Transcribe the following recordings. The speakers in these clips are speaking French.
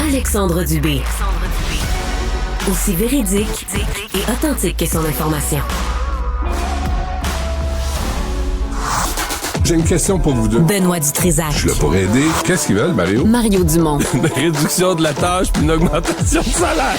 Alexandre Dubé. Aussi véridique et authentique que son information. J'ai une question pour vous deux. Benoît Dutrisac. Je suis là pour aider. Qu'est-ce qu'ils veulent, Mario? Mario Dumont. Une réduction de la tâche puis une augmentation de salaire.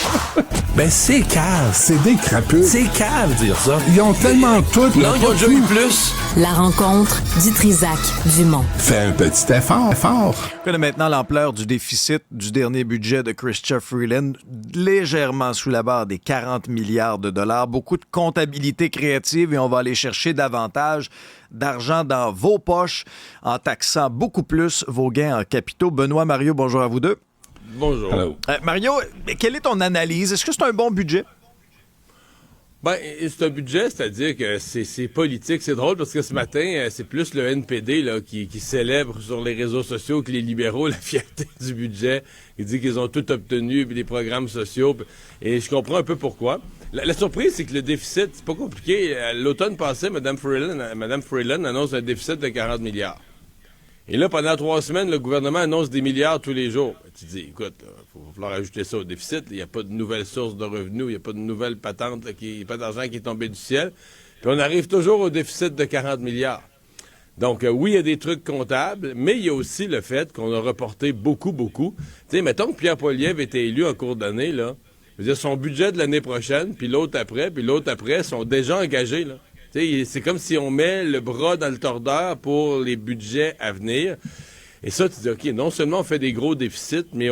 Ben, c'est cave. C'est des crapus. C'est cave dire ça. Ils ont tellement tout. Non, ils ont déjà eu plus. La rencontre Dutrisac-Dumont. Fais un petit effort. On connaît maintenant l'ampleur du déficit du dernier budget de Chrystia Freeland, légèrement sous la barre des 40 milliards de dollars. Beaucoup de comptabilité créative et on va aller chercher davantage d'argent dans vos poches en taxant beaucoup plus vos gains en capitaux. Benoît, Mario, bonjour à vous deux. Bonjour. Hello. Mario, quelle est ton analyse? Est-ce que c'est un bon budget? Ben, c'est un budget, c'est-à-dire que c'est politique. C'est drôle parce que ce matin, c'est plus le NPD là, qui célèbre sur les réseaux sociaux que les libéraux la fierté du budget. Il dit qu'ils ont tout obtenu, puis les programmes sociaux. Et je comprends un peu pourquoi. La surprise, c'est que le déficit, c'est pas compliqué. L'automne passé, Mme Freeland annonce un déficit de 40 milliards. Et là, pendant 3 semaines, le gouvernement annonce des milliards tous les jours. Tu dis, écoute, il va falloir ajouter ça au déficit. Il n'y a pas de nouvelles sources de revenus, il n'y a pas de nouvelles patentes, il n'y a pas d'argent qui est tombé du ciel. Puis on arrive toujours au déficit de 40 milliards. Donc, oui, il y a des trucs comptables, mais il y a aussi le fait qu'on a reporté beaucoup. Tu sais, mettons que Pierre Poilievre était élu en cours d'année, là. Je veux dire, son budget de l'année prochaine, puis l'autre après, sont déjà engagés, là. C'est comme si on met le bras dans le tordeur pour les budgets à venir. Et ça, tu dis, OK, non seulement on fait des gros déficits, mais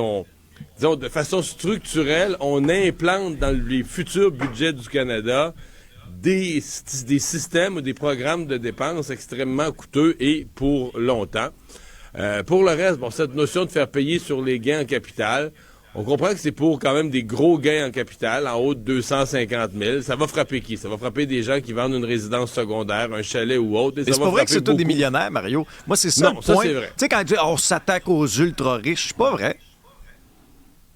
disons, de façon structurelle, on implante dans les futurs budgets du Canada des systèmes ou des programmes de dépenses extrêmement coûteux et pour longtemps. Pour le reste, cette notion de faire payer sur les gains en capital, on comprend que c'est pour quand même des gros gains en capital, en haut de 250 000. Ça va frapper qui? Ça va frapper des gens qui vendent une résidence secondaire, un chalet ou autre. Et c'est pas vrai que c'est tous des millionnaires, Mario. Moi, c'est ça le point. Ça, c'est vrai. Tu sais, quand on s'attaque aux ultra-riches, c'est pas vrai.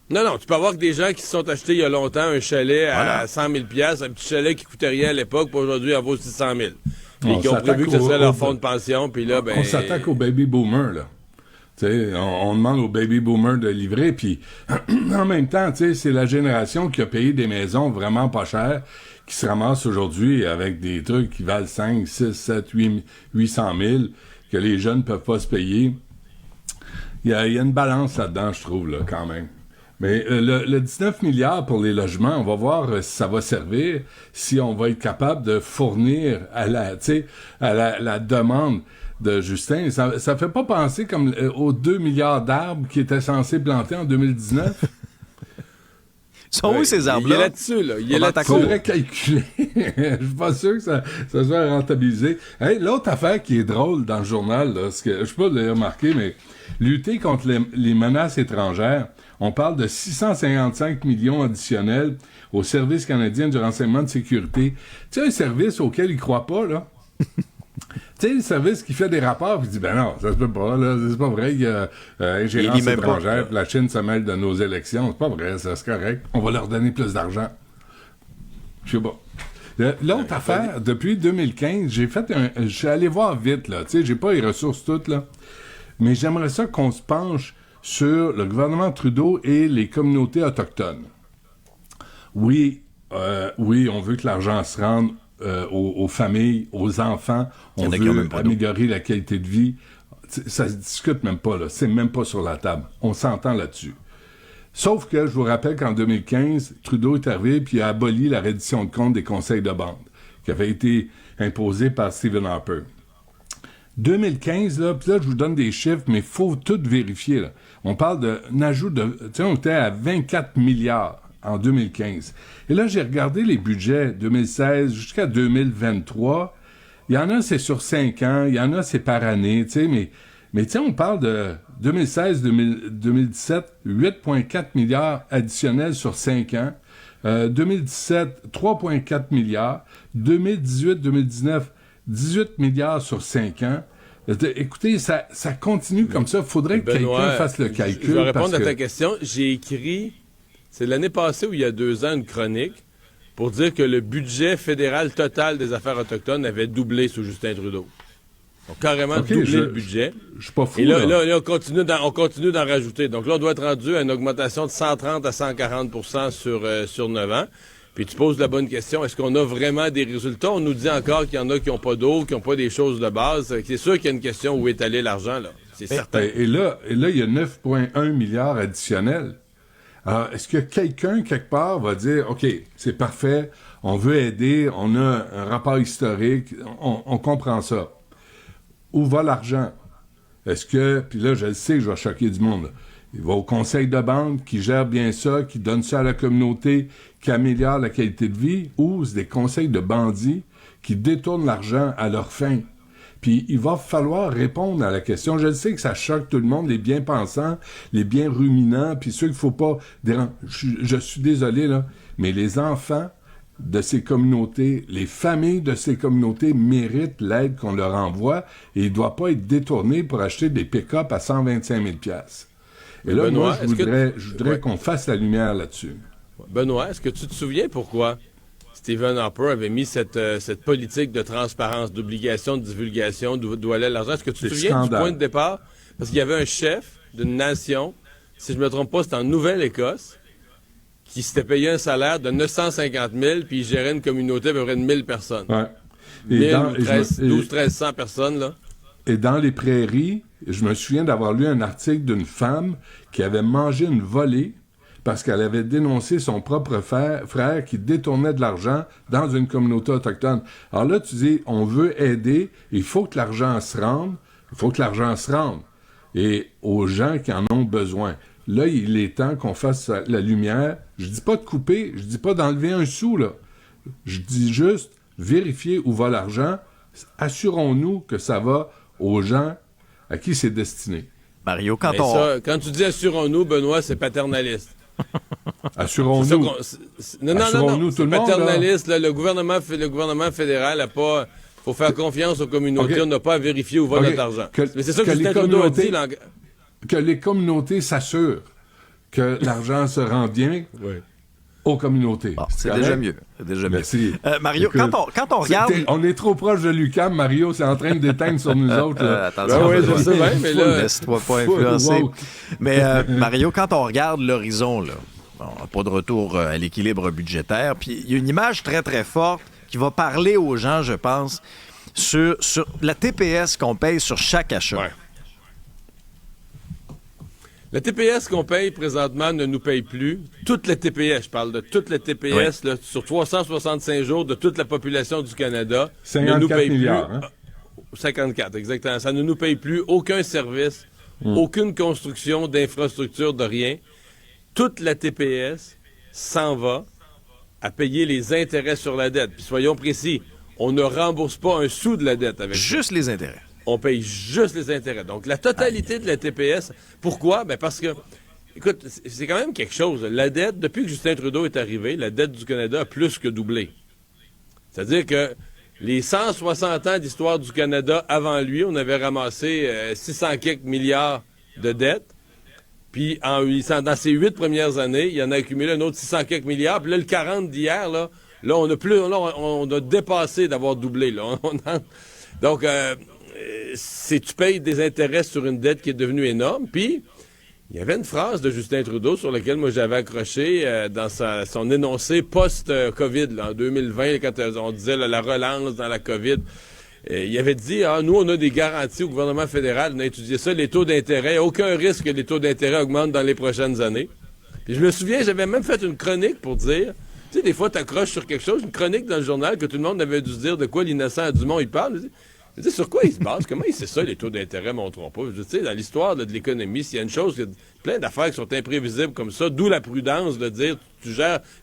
Non, tu peux avoir que des gens qui se sont achetés il y a longtemps un chalet à 100 000 $, un petit chalet qui coûtait rien à l'époque, puis aujourd'hui, en vaut 600 000. Et qui ont prévu que ce serait leur fonds de pension, puis là, On s'attaque aux baby boomers, là. T'sais, on demande aux baby boomers de livrer, puis en même temps, c'est la génération qui a payé des maisons vraiment pas chères, qui se ramasse aujourd'hui avec des trucs qui valent 5, 6, 7, 800 000, que les jeunes peuvent pas se payer. Il y a une balance là-dedans, je trouve, là, quand même. Mais le 19 milliards pour les logements, on va voir si ça va servir, si on va être capable de fournir à la demande de Justin. Ça fait pas penser comme aux 2 milliards d'arbres qui étaient censés planter en 2019? Ils sont où ces arbres-là? Il est là-dessus, là. Il faudrait calculer. Je suis pas sûr que ça soit rentabilisé. Hey, l'autre affaire qui est drôle dans le journal, là, ce que je sais pas de le remarquer, mais lutter contre les menaces étrangères, on parle de 655 millions additionnels au Service canadien du renseignement de sécurité. Tu sais, un service auquel ils croient pas, là? Tu sais, le service qui fait des rapports, puis dit, ben non, ça se peut pas, là, c'est pas vrai qu'il y a ingérence étrangère, puis la Chine se mêle de nos élections, c'est pas vrai, ça, c'est correct. On va leur donner plus d'argent. Je sais pas. L'autre affaire, depuis 2015, je suis allé voir vite, là, tu sais, j'ai pas les ressources toutes, là, mais j'aimerais ça qu'on se penche sur le gouvernement Trudeau et les communautés autochtones. Oui, on veut que l'argent se rende aux familles, aux enfants. On veut améliorer la qualité de vie. Ça se discute même pas, là. C'est même pas sur la table. On s'entend là-dessus. Sauf que je vous rappelle qu'en 2015, Trudeau est arrivé puis a aboli la reddition de comptes des conseils de bande, qui avait été imposée par Stephen Harper. 2015, là, puis là, je vous donne des chiffres, mais il faut tout vérifier, là. On parle d'un ajout de... Tu sais, on était à 24 milliards en 2015. Et là, j'ai regardé les budgets 2016 jusqu'à 2023. Il y en a, c'est sur 5 ans. Il y en a, c'est par année, tu sais, mais tu sais, on parle de 2016-2017, 8,4 milliards additionnels sur 5 ans. 2017, 3,4 milliards. 2018-2019, 18 milliards sur 5 ans. Écoutez, ça continue comme ça. Il faudrait que quelqu'un fasse le calcul. Je vais répondre à ta question. J'ai écrit, c'est l'année passée ou il y a 2 ans, une chronique pour dire que le budget fédéral total des affaires autochtones avait doublé sous Justin Trudeau. Donc, carrément OK, doubler le budget. Je suis pas fou, Et là, là. on continue d'en rajouter. Donc là, on doit être rendu à une augmentation de 130 à 140 sur 9 ans. Puis tu poses la bonne question, est-ce qu'on a vraiment des résultats? On nous dit encore qu'il y en a qui n'ont pas d'eau, qui n'ont pas des choses de base. C'est sûr qu'il y a une question où est allé l'argent, là. C'est certain. Et là, il y a 9,1 milliards additionnels. Alors, est-ce que quelqu'un, quelque part, va dire, OK, c'est parfait, on veut aider, on a un rapport historique, on comprend ça. Où va l'argent? Est-ce que, puis là, je le sais, je vais choquer du monde, là. Il va au conseil de banque qui gère bien ça, qui donne ça à la communauté, qui améliore la qualité de vie, ou c'est des conseils de bandits qui détournent l'argent à leur fin. Puis il va falloir répondre à la question. Je sais que ça choque tout le monde, les bien-pensants, les bien ruminants, puis ceux qu'il faut pas déranger. Je suis désolé, là, mais les enfants de ces communautés, les familles de ces communautés méritent l'aide qu'on leur envoie et ils ne doivent pas être détournés pour acheter des pick-up à 125 000 $. Et là, Benoît, moi, je voudrais qu'on fasse la lumière là-dessus. Benoît, est-ce que tu te souviens pourquoi Stephen Harper avait mis cette politique de transparence, d'obligation de divulgation d'où allait l'argent? Est-ce que tu te souviens du point de départ? Parce qu'il y avait un chef d'une nation, si je ne me trompe pas, c'était en Nouvelle-Écosse, qui s'était payé un salaire de 950 000 puis il gérait une communauté à peu près de 1000 personnes. Ouais. 12-1300 personnes, là. Et dans les prairies, je me souviens d'avoir lu un article d'une femme qui avait mangé une volée parce qu'elle avait dénoncé son propre frère qui détournait de l'argent dans une communauté autochtone. Alors là, tu dis, on veut aider, il faut que l'argent se rende, et aux gens qui en ont besoin. Là, il est temps qu'on fasse la lumière. Je dis pas de couper, je dis pas d'enlever un sou, là. Je dis juste, vérifier où va l'argent, assurons-nous que ça va aux gens à qui c'est destiné. Mario, quand tu dis assurons-nous, Benoît, c'est paternaliste. Assurons-nous. Non, tout le monde, paternaliste. Là, le gouvernement fédéral n'a pas... faut faire confiance aux communautés. Okay. On n'a pas à vérifier où va notre argent. Mais c'est ça que Justin Trudeau a dit. Que les communautés s'assurent que l'argent se rend bien aux communautés. Bon, c'est déjà mieux. Merci. Mario, écoute, quand on regarde... On est trop proche de l'UQAM, Mario. C'est en train de déteindre sur nous autres. Attention. Oui, je sais bien, mais là... Laisse-toi pas influencer. Mais Mario, quand on regarde l'horizon, là, on n'a pas de retour à l'équilibre budgétaire, puis il y a une image très, très forte qui va parler aux gens, je pense, sur la TPS qu'on paye sur chaque achat. Ouais. La TPS qu'on paye présentement ne nous paye plus. Toute la TPS, je parle de toute la TPS, là, sur 365 jours de toute la population du Canada, 54 ne nous paye milliards, plus. Hein? 54, exactement. Ça ne nous paye plus aucun service, aucune construction d'infrastructure, de rien. Toute la TPS s'en va à payer les intérêts sur la dette. Puis soyons précis, on ne rembourse pas un sou de la dette avec juste les intérêts. On paye juste les intérêts. Donc, la totalité de la TPS, pourquoi? Ben parce que, écoute, c'est quand même quelque chose. La dette, depuis que Justin Trudeau est arrivé, la dette du Canada a plus que doublé. C'est-à-dire que les 160 ans d'histoire du Canada avant lui, on avait ramassé 600 quelques milliards de dettes. Puis, dans ces 8 premières années, il y en a accumulé un autre 600 quelques milliards. Puis là, le 40 d'hier, là on a dépassé d'avoir doublé. Là. Donc, tu payes des intérêts sur une dette qui est devenue énorme. Puis, il y avait une phrase de Justin Trudeau sur laquelle moi j'avais accroché dans son énoncé post-COVID, là, en 2020, quand on disait là, la relance dans la COVID. Il avait dit, nous, on a des garanties au gouvernement fédéral, on a étudié ça, les taux d'intérêt, aucun risque que les taux d'intérêt augmentent dans les prochaines années. Puis je me souviens, j'avais même fait une chronique pour dire, tu sais, des fois, tu accroches sur quelque chose, une chronique dans le journal que tout le monde avait dû se dire de quoi l'innocent Dumont il parle. Je dis, sur quoi il se base? Comment il sait ça, les taux d'intérêt ne monteront pas? Je sais, dans l'histoire de l'économie, s'il y a une chose, il y a plein d'affaires qui sont imprévisibles comme ça, d'où la prudence de dire,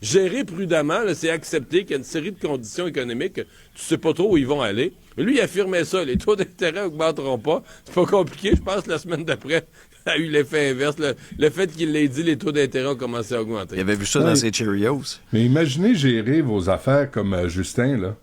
gérer prudemment, là, c'est accepter qu'il y a une série de conditions économiques que tu sais pas trop où ils vont aller. Mais lui, il affirmait ça, les taux d'intérêt augmenteront pas. C'est pas compliqué, je pense, la semaine d'après, a eu l'effet inverse. Le fait qu'il l'ait dit, les taux d'intérêt ont commencé à augmenter. Il avait vu ça dans ses Cheerios. Mais imaginez gérer vos affaires comme Justin, là.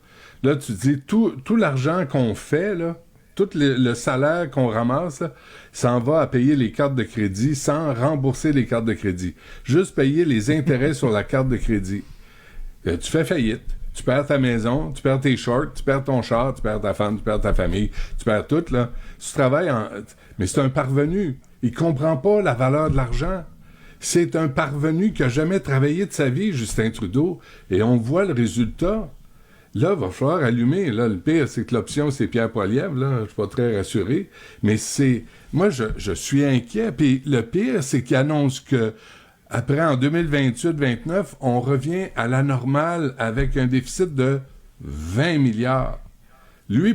Là, tu dis, tout l'argent qu'on fait, là, tout le salaire qu'on ramasse, là, s'en va à payer les cartes de crédit sans rembourser les cartes de crédit. Juste payer les intérêts sur la carte de crédit. Tu fais faillite. tu perds ta maison, tu perds tes shorts, tu perds ton char, tu perds ta femme, tu perds ta famille, tu perds tout, là. Tu travailles Mais c'est un parvenu. Il comprend pas la valeur de l'argent. C'est un parvenu qui a jamais travaillé de sa vie, Justin Trudeau, et on voit le résultat. Là, il va falloir allumer. Là, le pire, c'est que l'option, c'est Pierre Poilievre. Là, je suis pas très rassuré. Mais c'est... Moi, je suis inquiet. Puis le pire, c'est qu'il annonce que après, en 2028-29, on revient à la normale avec un déficit de 20 milliards.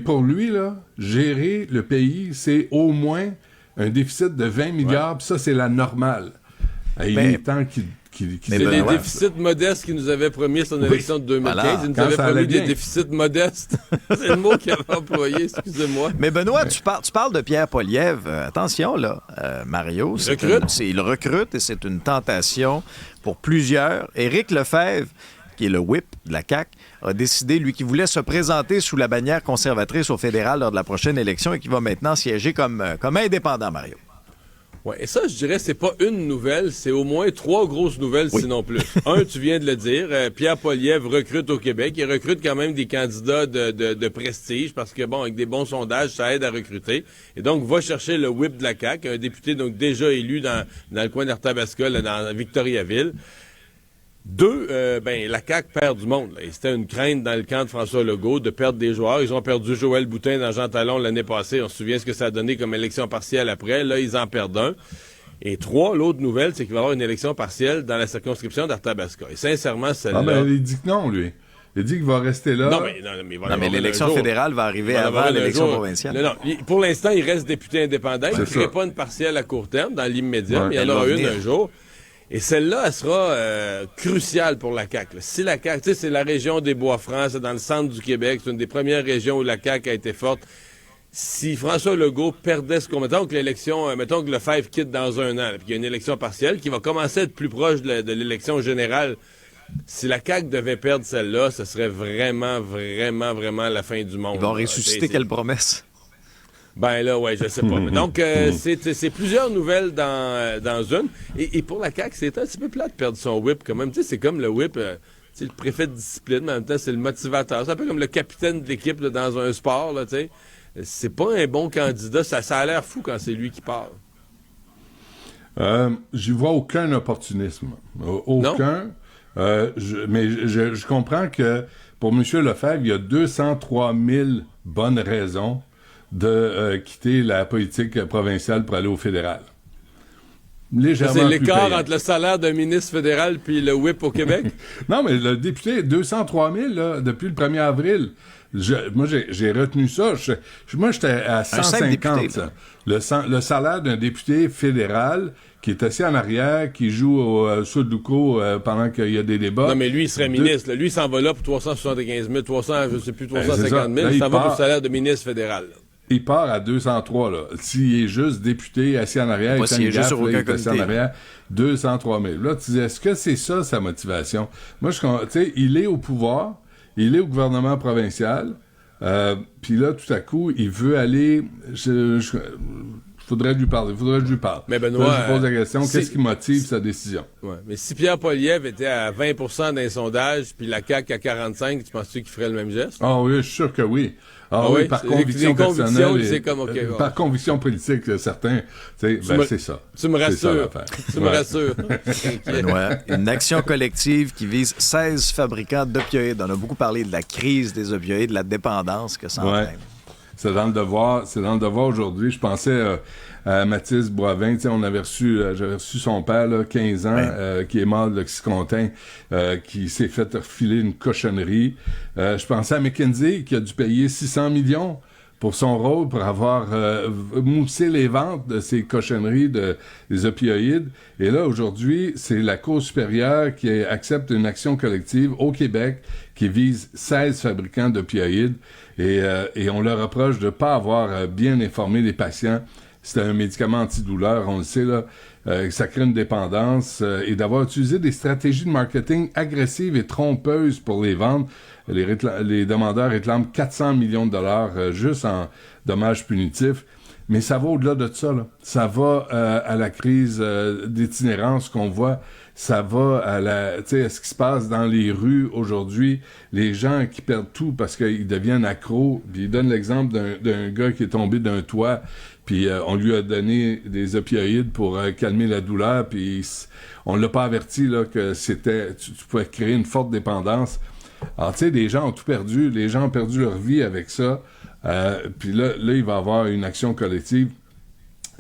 Pour lui, là, gérer le pays, c'est au moins un déficit de 20 milliards, puis ça, c'est la normale. Il est temps qu'il c'est les déficits modestes qu'il nous avait promis son élection de 2015. Voilà. Il nous avait promis des déficits modestes. C'est le mot qu'il avait employé, excusez-moi. Mais Benoît, tu parles de Pierre Poilievre. Attention, là, Mario. Il recrute et c'est une tentation pour plusieurs. Éric Lefebvre, qui est le whip de la CAQ, a décidé, lui, qu'il voulait se présenter sous la bannière conservatrice au fédéral lors de la prochaine élection et qui va maintenant siéger comme indépendant, Mario. Oui, et ça, je dirais, c'est pas une nouvelle, c'est au moins 3 grosses nouvelles, sinon plus. Un, tu viens de le dire, Pierre Poilievre recrute au Québec. Il recrute quand même des candidats de prestige parce que, bon, avec des bons sondages, ça aide à recruter. Et donc, va chercher le whip de la CAQ, un député donc déjà élu dans le coin d'Arthabasca, là, dans Victoriaville. 2, la CAQ perd du monde. Là. Et c'était une crainte dans le camp de François Legault de perdre des joueurs. Ils ont perdu Joël Boutin dans Jean Talon l'année passée. On se souvient ce que ça a donné comme élection partielle après. Là, ils en perdent un. Et 3, l'autre nouvelle, c'est qu'il va y avoir une élection partielle dans la circonscription d'Arthabasca. Et sincèrement, celle-là... il dit que non, lui. Il dit qu'il va rester là. Mais l'élection fédérale va arriver avant l'élection provinciale. Non. Pour l'instant, il reste député indépendant. Il ne crée pas une partielle à court terme dans l'immédiat, mais il y en aura une un jour. Et celle-là, elle sera cruciale pour la CAQ. Là. Si la CAQ, tu sais, c'est la région des Bois-Francs, c'est dans le centre du Québec, c'est une des premières régions où la CAQ a été forte. Si François Legault perdait mettons que Lefebvre quitte dans un an, puis qu'il y a une élection partielle qui va commencer à être plus proche de l'élection générale, si la CAQ devait perdre celle-là, ce serait vraiment, vraiment, vraiment la fin du monde. Ils vont ressusciter quelle promesse? Ben là, ouais, je sais pas. Donc, c'est plusieurs nouvelles dans une. Et pour la CAQ, c'est un petit peu plat de perdre son whip quand même. Tu sais, c'est comme le whip, le préfet de discipline, mais en même temps, c'est le motivateur. C'est un peu comme le capitaine de l'équipe là, dans un sport, là, tu sais. C'est pas un bon candidat. Ça a l'air fou quand c'est lui qui parle. J'y vois aucun opportunisme. Aucun. Mais je comprends que pour M. Lefebvre, il y a 203 000 bonnes raisons de quitter la politique provinciale pour aller au fédéral. Légèrement c'est l'écart entre le salaire d'un ministre fédéral puis le whip au Québec? Non, mais le député, 203 000 là, depuis le 1er avril. Moi, j'ai retenu ça. Moi, j'étais à 150. Député, le salaire d'un député fédéral qui est assis en arrière, qui joue au Sudoku pendant qu'il y a des débats. Non, mais lui, il serait ministre. Là. Lui, il s'en va là pour 375 000, 300, je sais plus, 350 000. Il s'en va pour le salaire de ministre fédéral. Là. Il part à 203, là. S'il est juste député, assis en arrière, il est assis en arrière, 203 000. Là, tu dis, est-ce que c'est ça, sa motivation? Moi, tu sais, il est au pouvoir, il est au gouvernement provincial, puis là, tout à coup, il veut aller... Faudrait lui parler. Mais Benoît, là, je pose la question, qu'est-ce qui motive sa décision? Ouais, mais si Pierre Poilievre était à 20 dans les sondages, puis la CAQ à 45, tu penses-tu qu'il ferait le même geste? Ah oui, je suis sûr que oui. Oui, par conviction personnelle. C'est comme, okay, par conviction politique, certains. C'est ça. Tu me rassures. Tu me rassures. Benoît, une action collective qui vise 16 fabricants d'opioïdes. On a beaucoup parlé de la crise des opioïdes, de la dépendance que ça entraîne. C'est dans le devoir aujourd'hui. Je pensais à Mathis Boivin. J'avais reçu son père, là, 15 ans, qui est mort de l'Oxycontin, qui s'est fait refiler une cochonnerie. Je pensais à McKinsey, qui a dû payer 600 millions pour son rôle, pour avoir moussé les ventes de ces cochonneries des opioïdes. Et là, aujourd'hui, c'est la Cour supérieure qui accepte une action collective au Québec qui vise 16 fabricants d'opioïdes. Et on leur reproche de ne pas avoir bien informé les patients. C'est un médicament antidouleur, on le sait, là. Ça crée une dépendance et d'avoir utilisé des stratégies de marketing agressives et trompeuses pour les vendre. Les demandeurs réclament 400 millions de dollars juste en dommages punitifs. Mais ça va au-delà de ça, là. Ça va à la crise d'itinérance qu'on voit. Ça va à ce qui se passe dans les rues aujourd'hui. Les gens qui perdent tout parce qu'ils deviennent accros. Puis il donne l'exemple d'un gars qui est tombé d'un toit. Puis on lui a donné des opioïdes pour calmer la douleur. Puis on l'a pas averti là que tu pouvais créer une forte dépendance. Alors tu sais, les gens ont tout perdu. Les gens ont perdu leur vie avec ça. Puis là, il va y avoir une action collective.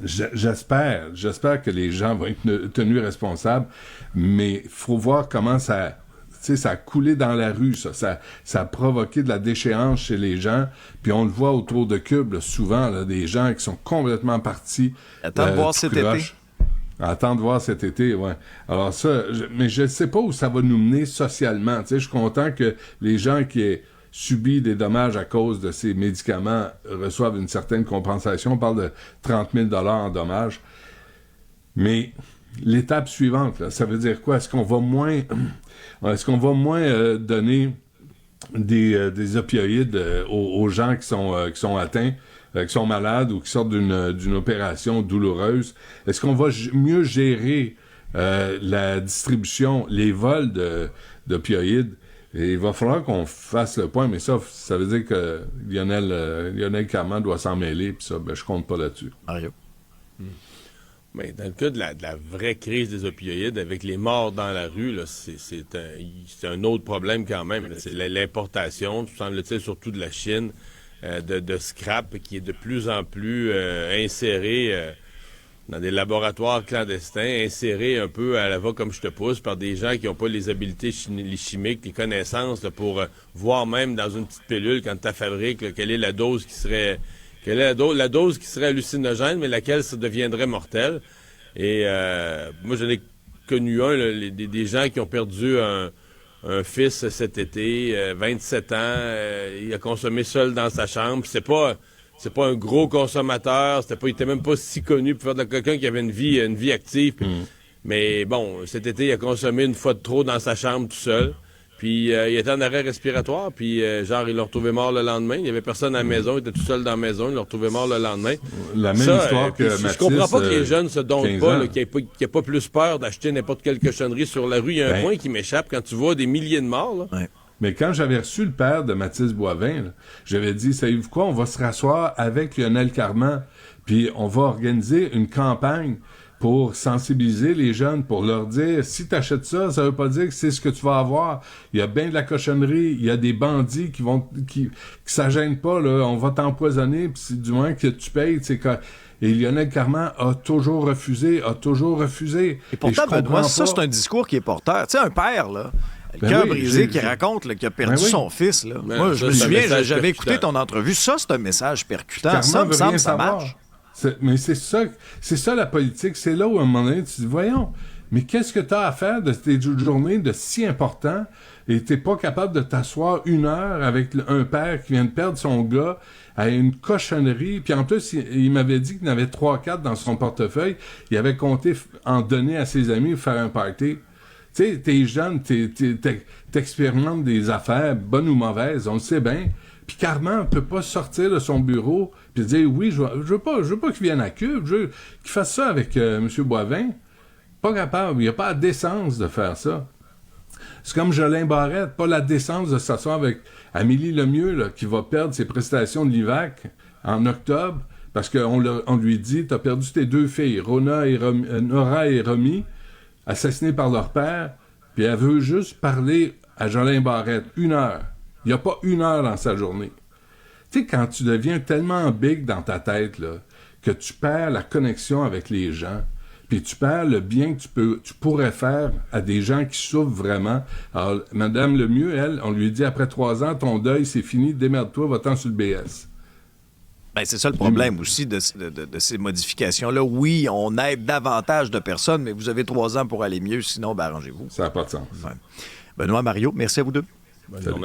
J'espère que les gens vont être tenus responsables, mais il faut voir comment ça a coulé dans la rue, ça a provoqué de la déchéance chez les gens, puis on le voit autour de Cube, là, souvent, là, des gens qui sont complètement partis. Attends de voir cet été. Attends de voir cet été, ouais. Alors ça, mais je sais pas où ça va nous mener socialement. Tu sais, je suis content que les gens qui aient subi des dommages à cause de ces médicaments reçoivent une certaine compensation. On parle de 30 000 $ en dommages. Mais l'étape suivante, là, ça veut dire quoi? Est-ce qu'on va moins donner des opioïdes aux gens qui sont atteints, qui sont malades ou qui sortent d'une opération douloureuse? Est-ce qu'on va mieux gérer la distribution, les vols d'opioïdes? Et il va falloir qu'on fasse le point, mais ça veut dire que Lionel Carman doit s'en mêler, puis ça, je compte pas là-dessus. Mario? Mais dans le cas de la vraie crise des opioïdes, avec les morts dans la rue, là, c'est un autre problème quand même. Là. C'est l'importation, semble-t-il, surtout de la Chine, de scrap qui est de plus en plus inséré dans des laboratoires clandestins, insérés un peu à la va comme je te pousse par des gens qui n'ont pas les habiletés les chimiques, les connaissances là, pour voir même dans une petite pilule quand tu la fabriques, là, quelle est la dose qui serait la dose qui serait hallucinogène, mais laquelle ça deviendrait mortelle. Et moi, j'en ai connu des gens qui ont perdu un fils cet été, 27 ans, il a consommé seul dans sa chambre. C'est pas un gros consommateur, il était même pas si connu pour faire de quelqu'un qui avait une vie active. Mais bon, cet été, il a consommé une fois de trop dans sa chambre tout seul. Puis il était en arrêt respiratoire, puis ils l'ont retrouvé mort le lendemain. Il n'y avait personne à la maison, il était tout seul dans la maison, ils l'ont retrouvé mort le lendemain. La même histoire que Mathis. Je comprends pas que les jeunes se donnent pas, qu'il n'y ait pas plus peur d'acheter n'importe quelle cochonnerie sur la rue. Il y a un point qui m'échappe quand tu vois des milliers de morts. Là. Ouais. Mais quand j'avais reçu le père de Mathis Boivin, là, j'avais dit, savez-vous quoi, on va se rasseoir avec Lionel Carman, puis on va organiser une campagne pour sensibiliser les jeunes, pour leur dire, si t'achètes ça, ça veut pas dire que c'est ce que tu vas avoir. Il y a bien de la cochonnerie, il y a des bandits qui ça gêne pas, là, on va t'empoisonner, puis c'est du moins que tu payes, tu sais, et Lionel Carman a toujours refusé. Et pourtant, Benoît, ça, c'est un discours qui est porteur. Tu sais, un père, là, le cœur brisé qui raconte là, qu'il a perdu son fils. Là. Moi, je me souviens, j'avais écouté ton entrevue. Ça, c'est un message percutant. Carman ça me semble ça savoir. marche. Mais c'est ça la politique. C'est là où, à un moment donné, tu te dis, voyons, mais qu'est-ce que tu as à faire de tes journées de si important et t'es pas capable de t'asseoir 1 heure avec un père qui vient de perdre son gars à une cochonnerie. Puis en plus, il m'avait dit qu'il en avait 3-4 dans son portefeuille. Il avait compté en donner à ses amis pour faire un party. Tu sais, t'es jeune, t'expérimentes des affaires, bonnes ou mauvaises, on le sait bien. Puis Carman ne peut pas sortir de son bureau puis dire, oui, je veux pas qu'il vienne à Cube, je veux qu'il fasse ça avec M. Boivin. Pas capable, il n'y a pas la décence de faire ça. C'est comme Jolin Barrette, pas la décence de s'asseoir avec Amélie Lemieux, là, qui va perdre ses prestations de l'IVAC en octobre, parce qu'on lui dit, t'as perdu tes 2 filles, Nora et Romy, assassinés par leur père, puis elle veut juste parler à Jolin Barrette 1 heure. Il n'y a pas 1 heure dans sa journée. Tu sais, quand tu deviens tellement big dans ta tête, là, que tu perds la connexion avec les gens, puis tu perds le bien que tu pourrais faire à des gens qui souffrent vraiment. Alors, Madame Lemieux, elle, on lui dit, après 3 ans, ton deuil, c'est fini, démerde-toi, va-t'en sur le BS. Ben, c'est ça le problème aussi de ces modifications-là. Oui, on aide davantage de personnes, mais vous avez 3 ans pour aller mieux, sinon, ben, arrangez-vous. Ça n'a pas de sens. Ouais. Benoît, Mario, merci à vous deux. Bonne journée.